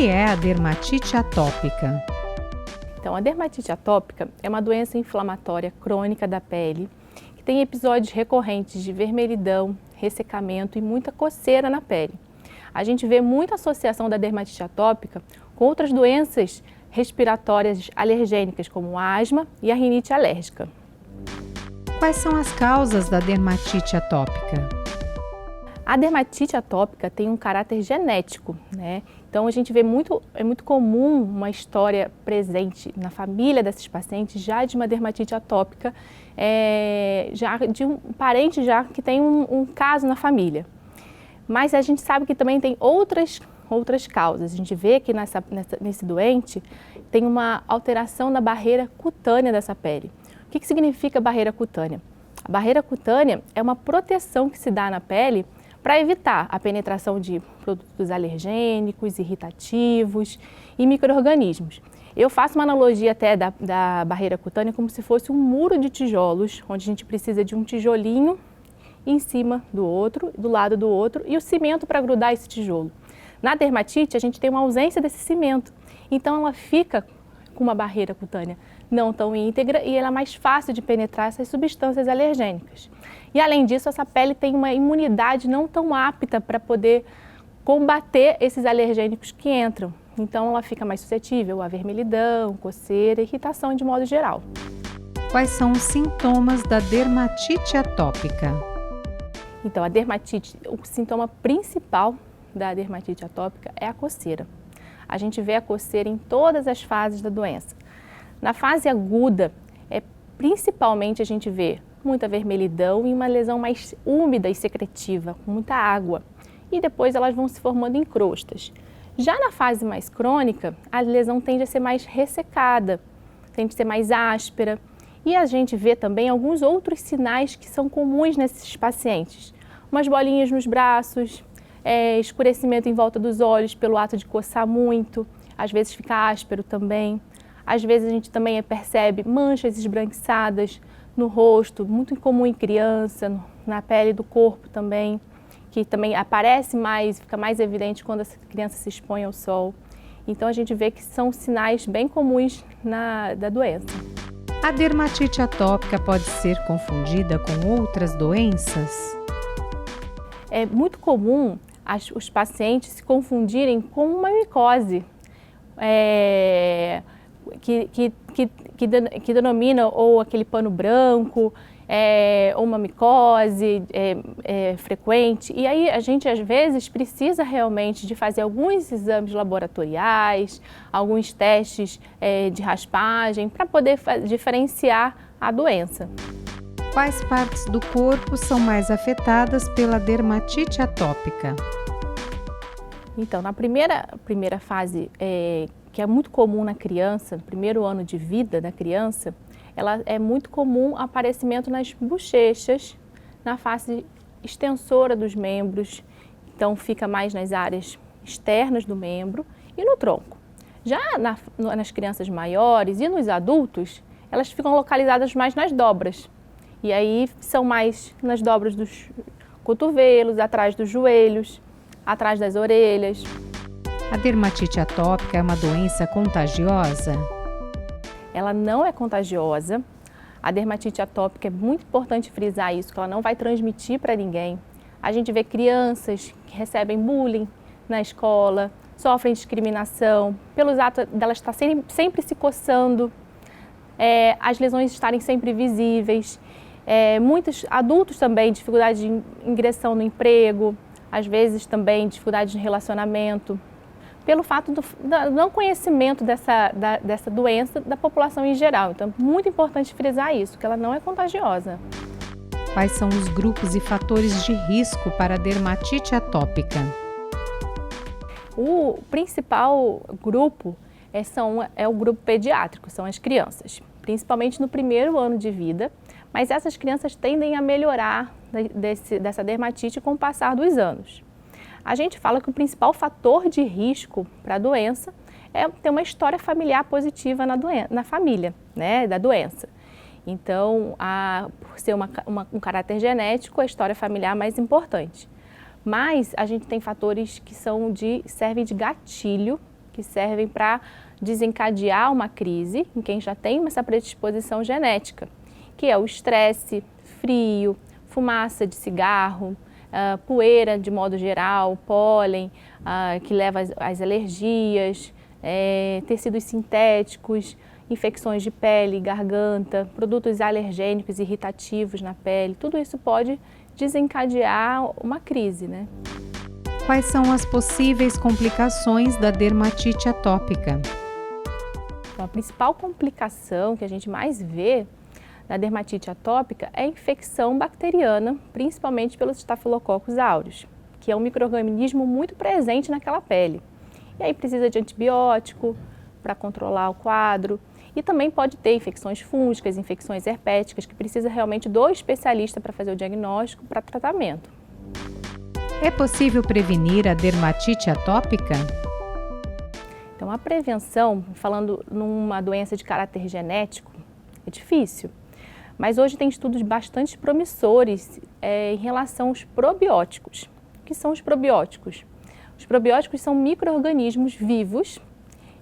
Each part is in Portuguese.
que é a dermatite atópica? Então, a dermatite atópica é uma doença inflamatória crônica da pele que tem episódios recorrentes de vermelhidão, ressecamento e muita coceira na pele. A gente vê muita associação da dermatite atópica com outras doenças respiratórias alergênicas, como asma e a rinite alérgica. Quais são as causas da dermatite atópica? A dermatite atópica tem um caráter genético, né? Então a gente vê é muito comum uma história presente na família desses pacientes já de uma dermatite atópica, já de um parente já que tem um caso na família. Mas a gente sabe que também tem outras causas. A gente vê que nesse doente tem uma alteração na barreira cutânea dessa pele. O que significa barreira cutânea? A barreira cutânea é uma proteção que se dá na pele para evitar a penetração de produtos alergênicos, irritativos e micro-organismos. Eu faço uma analogia até da barreira cutânea como se fosse um muro de tijolos, onde a gente precisa de um tijolinho em cima do outro, do lado do outro, e o cimento para grudar esse tijolo. Na dermatite, a gente tem uma ausência desse cimento, então ela fica com uma barreira cutânea não tão íntegra e ela é mais fácil de penetrar essas substâncias alergênicas. E além disso, essa pele tem uma imunidade não tão apta para poder combater esses alergênicos que entram. Então ela fica mais suscetível a vermelhidão, coceira, irritação de modo geral. Quais são os sintomas da dermatite atópica? Então a dermatite, o sintoma principal da dermatite atópica é a coceira. A gente vê a coceira em todas as fases da doença. Na fase aguda, principalmente a gente vê muita vermelhidão e uma lesão mais úmida e secretiva, com muita água. E depois elas vão se formando em crostas. Já na fase mais crônica, a lesão tende a ser mais ressecada, tende a ser mais áspera. E a gente vê também alguns outros sinais que são comuns nesses pacientes. Umas bolinhas nos braços, escurecimento em volta dos olhos pelo ato de coçar muito, às vezes fica áspero também. Às vezes a gente também percebe manchas esbranquiçadas no rosto, muito comum em criança, na pele do corpo também, que também aparece mais, fica mais evidente quando a criança se expõe ao sol. Então a gente vê que são sinais bem comuns da doença. A dermatite atópica pode ser confundida com outras doenças? É muito comum os pacientes se confundirem com uma micose, que denomina ou aquele pano branco, ou uma micose frequente. E aí a gente às vezes precisa realmente de fazer alguns exames laboratoriais, alguns testes de raspagem para poder diferenciar a doença. Quais partes do corpo são mais afetadas pela dermatite atópica? Então, na primeira fase, que é muito comum na criança, no primeiro ano de vida da criança, ela é muito comum o aparecimento nas bochechas, na face extensora dos membros, então fica mais nas áreas externas do membro e no tronco. Já nas crianças maiores e nos adultos, elas ficam localizadas mais nas dobras. E aí são mais nas dobras dos cotovelos, atrás dos joelhos, atrás das orelhas. A dermatite atópica é uma doença contagiosa? Ela não é contagiosa. A dermatite atópica é muito importante frisar isso, que ela não vai transmitir para ninguém. A gente vê crianças que recebem bullying na escola, sofrem discriminação, pelos atos delas estar sempre se coçando, as lesões estarem sempre visíveis. Muitos adultos também, dificuldade de ingressão no emprego, às vezes também dificuldade de relacionamento, pelo fato do não conhecimento dessa doença da população em geral. Então, é muito importante frisar isso, que ela não é contagiosa. Quais são os grupos e fatores de risco para a dermatite atópica? O principal grupo é o grupo pediátrico, são as crianças, principalmente no primeiro ano de vida, mas essas crianças tendem a melhorar dessa dermatite com o passar dos anos. A gente fala que o principal fator de risco para a doença é ter uma história familiar positiva na família, né, da doença. Então, por ser um caráter genético, a história familiar é mais importante. Mas a gente tem fatores que servem de gatilho que servem para desencadear uma crise em quem já tem essa predisposição genética, que é o estresse, frio, fumaça de cigarro, poeira de modo geral, pólen, que leva às alergias, tecidos sintéticos, infecções de pele, garganta, produtos alergênicos irritativos na pele, tudo isso pode desencadear uma crise, né? Quais são as possíveis complicações da dermatite atópica? Então, a principal complicação que a gente mais vê na dermatite atópica é a infecção bacteriana, principalmente pelos Staphylococcus aureus, que é um micro-organismo muito presente naquela pele. E aí precisa de antibiótico para controlar o quadro. E também pode ter infecções fúngicas, infecções herpéticas, que precisa realmente do especialista para fazer o diagnóstico, para tratamento. É possível prevenir a dermatite atópica? Então, a prevenção, falando numa doença de caráter genético, é difícil. Mas hoje tem estudos bastante promissores em relação aos probióticos. O que são os probióticos? Os probióticos são micro-organismos vivos,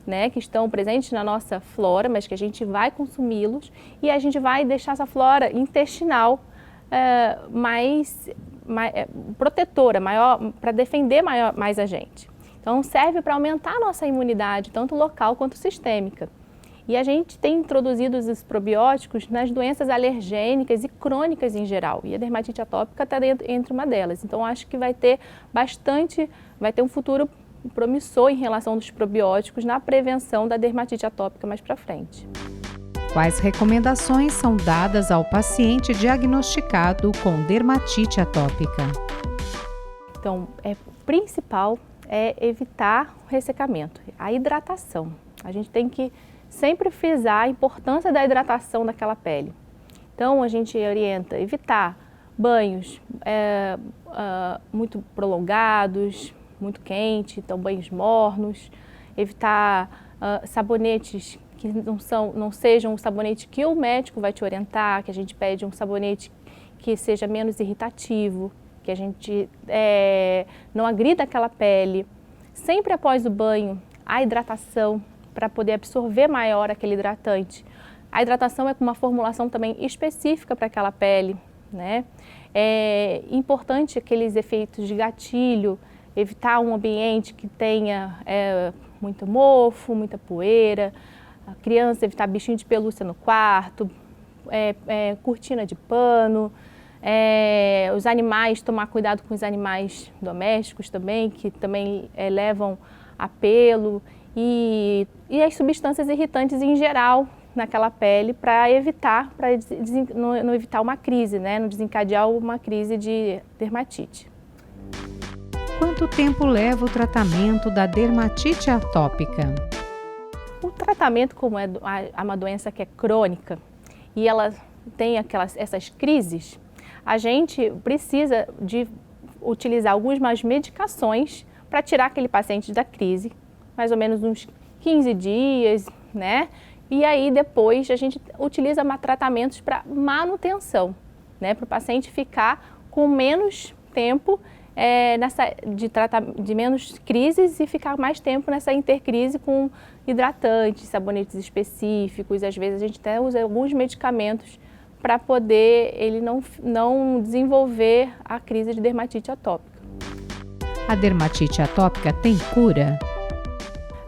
né, que estão presentes na nossa flora, mas que a gente vai consumi-los e a gente vai deixar essa flora intestinal mais protetora, maior, para defender mais a gente. Então serve para aumentar a nossa imunidade, tanto local quanto sistêmica. E a gente tem introduzido os probióticos nas doenças alergênicas e crônicas em geral. E a dermatite atópica está entre uma delas. Então acho que vai ter um futuro promissor em relação dos probióticos na prevenção da dermatite atópica mais para frente. Quais recomendações são dadas ao paciente diagnosticado com dermatite atópica? Então, o principal é evitar o ressecamento, a hidratação. A gente tem que sempre frisar a importância da hidratação daquela pele. Então, a gente orienta evitar banhos muito prolongados, muito quente, então banhos mornos, evitar sabonetes que não sejam o sabonete que o médico vai te orientar, que a gente pede um sabonete que seja menos irritativo, que a gente não agrida aquela pele. Sempre após o banho, a hidratação, para poder absorver maior aquele hidratante. A hidratação é com uma formulação também específica para aquela pele, né? É importante aqueles efeitos de gatilho, evitar um ambiente que tenha muito mofo, muita poeira, a criança evitar bichinho de pelúcia no quarto, cortina de pano, os animais, tomar cuidado com os animais domésticos também, que também levam a pelo, e as substâncias irritantes em geral naquela pele para não evitar uma crise, né? Não desencadear uma crise de dermatite. Quanto tempo leva o tratamento da dermatite atópica? O tratamento, como é uma doença que é crônica e ela tem essas crises, a gente precisa de utilizar algumas medicações para tirar aquele paciente da crise, mais ou menos uns 15 dias, né? E aí depois a gente utiliza tratamentos para manutenção, né? Para o paciente ficar com menos tempo de menos crises e ficar mais tempo nessa intercrise com hidratantes, sabonetes específicos. Às vezes a gente até usa alguns medicamentos para poder ele não desenvolver a crise de dermatite atópica. A dermatite atópica tem cura?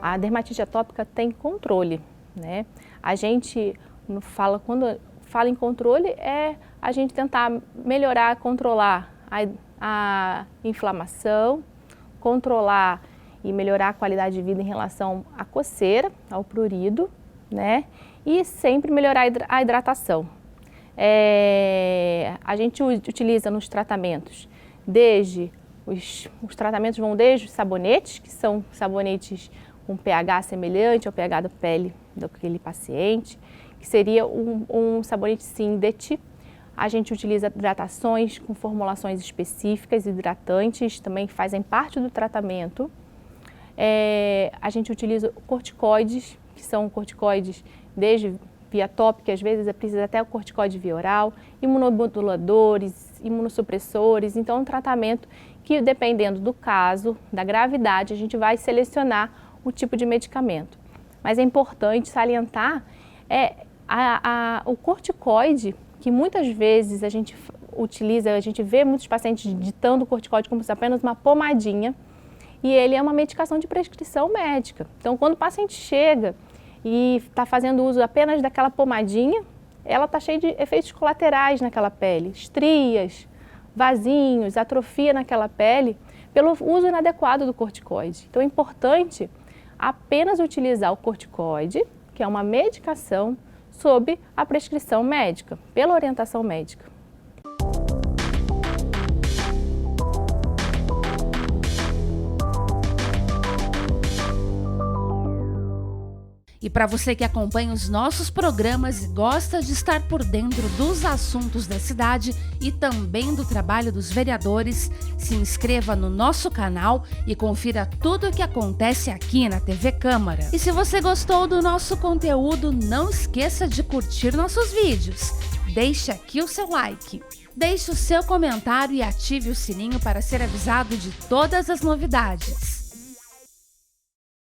A dermatite atópica tem controle, né? A gente quando fala em controle, a gente tentar melhorar, controlar a inflamação, controlar e melhorar a qualidade de vida em relação à coceira, ao prurido, né? E sempre melhorar a hidratação. A gente utiliza nos tratamentos os tratamentos vão desde os sabonetes, que são sabonetes com pH semelhante ao pH da pele daquele paciente, que seria um sabonete Sindet. A gente utiliza hidratações com formulações específicas, hidratantes, também fazem parte do tratamento. A gente utiliza corticoides, que são corticoides desde via tópica, às vezes precisa até o corticoide via oral, imunomoduladores, imunossupressores. Então, é um tratamento que, dependendo do caso, da gravidade, a gente vai selecionar o tipo de medicamento. Mas é importante salientar o corticoide, que muitas vezes a gente utiliza, a gente vê muitos pacientes ditando o corticoide como se apenas uma pomadinha, e ele é uma medicação de prescrição médica. Então, quando o paciente chega e está fazendo uso apenas daquela pomadinha, ela está cheia de efeitos colaterais naquela pele, estrias, vasinhos, atrofia naquela pele, pelo uso inadequado do corticoide. Então, é importante apenas utilizar o corticoide, que é uma medicação, sob a prescrição médica, pela orientação médica. E para você que acompanha os nossos programas e gosta de estar por dentro dos assuntos da cidade e também do trabalho dos vereadores, se inscreva no nosso canal e confira tudo o que acontece aqui na TV Câmara. E se você gostou do nosso conteúdo, não esqueça de curtir nossos vídeos. Deixe aqui o seu like. Deixe o seu comentário e ative o sininho para ser avisado de todas as novidades.